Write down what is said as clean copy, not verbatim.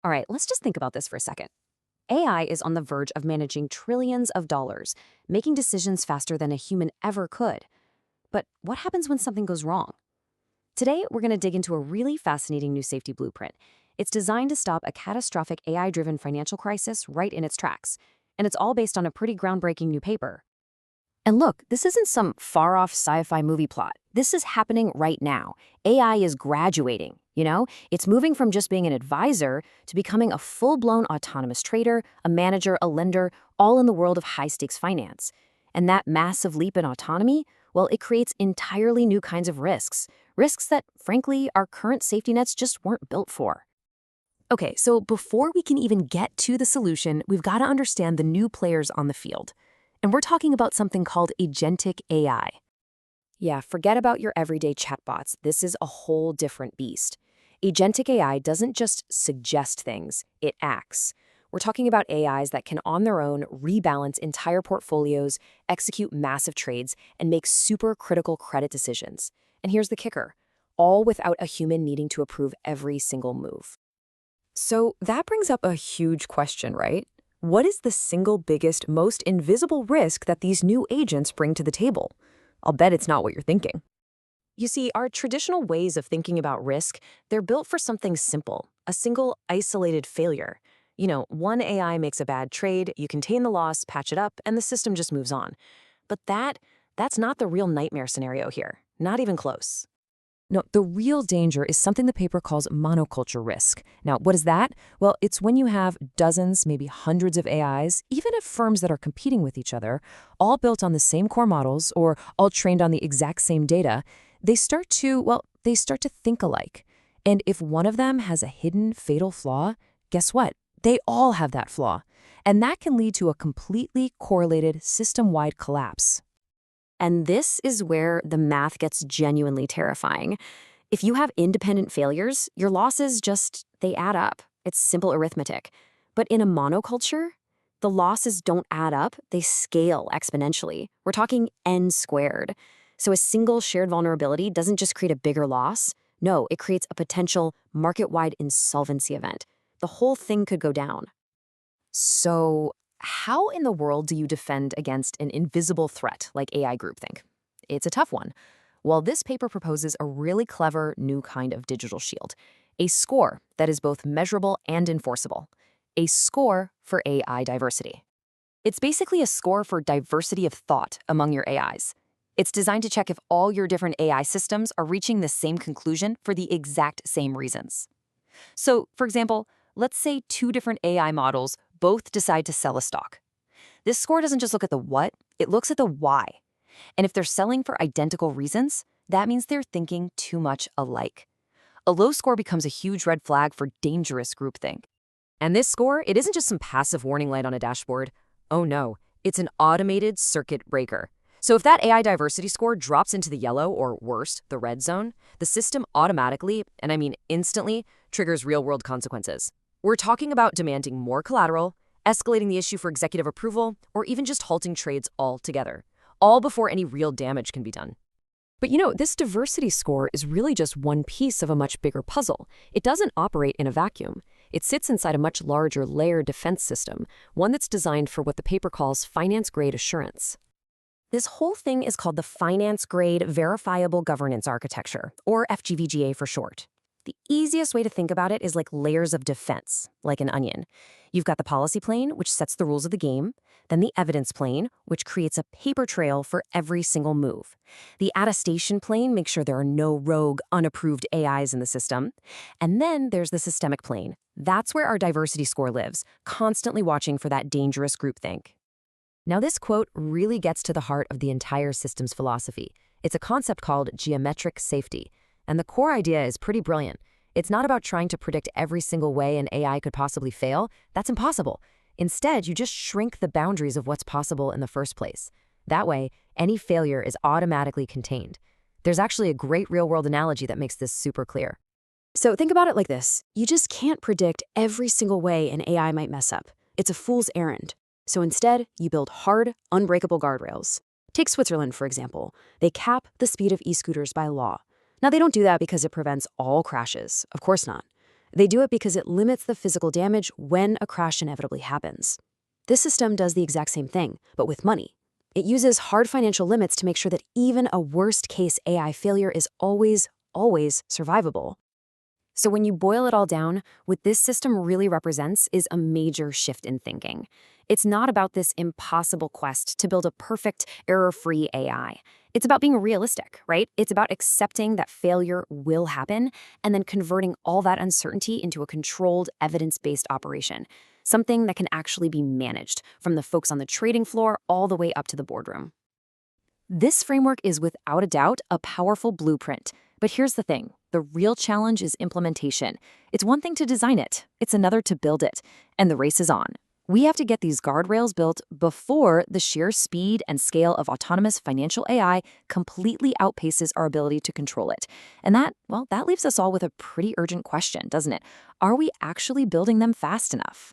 All right, let's just think about this for a second. AI is on the verge of managing trillions of dollars, making decisions faster than a human ever could. But what happens when something goes wrong? Today, we're going to dig into a really fascinating new safety blueprint. It's designed to stop a catastrophic AI-driven financial crisis right in its tracks. And it's all based on a pretty groundbreaking new paper. And look, this isn't some far-off sci-fi movie plot. This is happening right now. AI is graduating, It's moving from just being an advisor to becoming a full-blown autonomous trader, a manager, a lender, all in the world of high-stakes finance. And that massive leap in autonomy, well, it creates entirely new kinds of risks. Risks that, frankly, our current safety nets just weren't built for. Okay, so before we can even get to the solution, we've got to understand the new players on the field. And we're talking about something called Agentic AI. Yeah, forget about your everyday chatbots. This is a whole different beast. Agentic AI doesn't just suggest things, it acts. We're talking about AIs that can on their own rebalance entire portfolios, execute massive trades, and make super critical credit decisions. And here's the kicker, all without a human needing to approve every single move. So that brings up a huge question, right? What is the single biggest, most invisible risk that these new agents bring to the table? I'll bet it's not what you're thinking. You see, our traditional ways of thinking about risk, they're built for something simple, a single isolated failure. One AI makes a bad trade, you contain the loss, patch it up, and the system just moves on. But that's not the real nightmare scenario here, not even close. No, the real danger is something the paper calls monoculture risk. Now, what is that? Well, it's when you have dozens, maybe hundreds of AIs, even if firms that are competing with each other, all built on the same core models or all trained on the exact same data, they start to think alike. And if one of them has a hidden fatal flaw, guess what? They all have that flaw. And that can lead to a completely correlated system-wide collapse. And this is where the math gets genuinely terrifying. If you have independent failures, your losses they add up. It's simple arithmetic. But in a monoculture, the losses don't add up, they scale exponentially. We're talking n squared. So a single shared vulnerability doesn't just create a bigger loss. No, it creates a potential market-wide insolvency event. The whole thing could go down. So how in the world do you defend against an invisible threat like AI groupthink? It's a tough one. Well, this paper proposes a really clever new kind of digital shield, a score that is both measurable and enforceable, a score for AI diversity. It's basically a score for diversity of thought among your AIs. It's designed to check if all your different AI systems are reaching the same conclusion for the exact same reasons. So, for example, let's say two different AI models both decide to sell a stock. This score doesn't just look at the what, it looks at the why. And if they're selling for identical reasons, that means they're thinking too much alike. A low score becomes a huge red flag for dangerous groupthink. And this score, it isn't just some passive warning light on a dashboard. Oh no, it's an automated circuit breaker. So if that AI diversity score drops into the yellow, or worse, the red zone, the system automatically, and I mean instantly, triggers real-world consequences. We're talking about demanding more collateral, escalating the issue for executive approval, or even just halting trades altogether, all before any real damage can be done. But this diversity score is really just one piece of a much bigger puzzle. It doesn't operate in a vacuum. It sits inside a much larger layered defense system, one that's designed for what the paper calls finance-grade assurance. This whole thing is called the finance-grade verifiable governance architecture, or FG-VGA for short. The easiest way to think about it is like layers of defense, like an onion. You've got the policy plane, which sets the rules of the game, then the evidence plane, which creates a paper trail for every single move. The attestation plane makes sure there are no rogue, unapproved AIs in the system. And then there's the systemic plane. That's where our diversity score lives, constantly watching for that dangerous groupthink. Now, this quote really gets to the heart of the entire system's philosophy. It's a concept called geometric safety. And the core idea is pretty brilliant. It's not about trying to predict every single way an AI could possibly fail. That's impossible. Instead, you just shrink the boundaries of what's possible in the first place. That way, any failure is automatically contained. There's actually a great real-world analogy that makes this super clear. So think about it like this. You just can't predict every single way an AI might mess up. It's a fool's errand. So instead, you build hard, unbreakable guardrails. Take Switzerland, for example. They cap the speed of e-scooters by law. Now, they don't do that because it prevents all crashes. Of course not. They do it because it limits the physical damage when a crash inevitably happens. This system does the exact same thing, but with money. It uses hard financial limits to make sure that even a worst-case AI failure is always survivable. So when you boil it all down, what this system really represents is a major shift in thinking. It's not about this impossible quest to build a perfect, error-free AI. It's about being realistic, right? It's about accepting that failure will happen and then converting all that uncertainty into a controlled, evidence-based operation, something that can actually be managed, from the folks on the trading floor all the way up to the boardroom. This framework is without a doubt a powerful blueprint. But here's the thing. The real challenge is implementation. It's one thing to design it, it's another to build it. And the race is on. We have to get these guardrails built before the sheer speed and scale of autonomous financial AI completely outpaces our ability to control it. And that leaves us all with a pretty urgent question, doesn't it? Are we actually building them fast enough?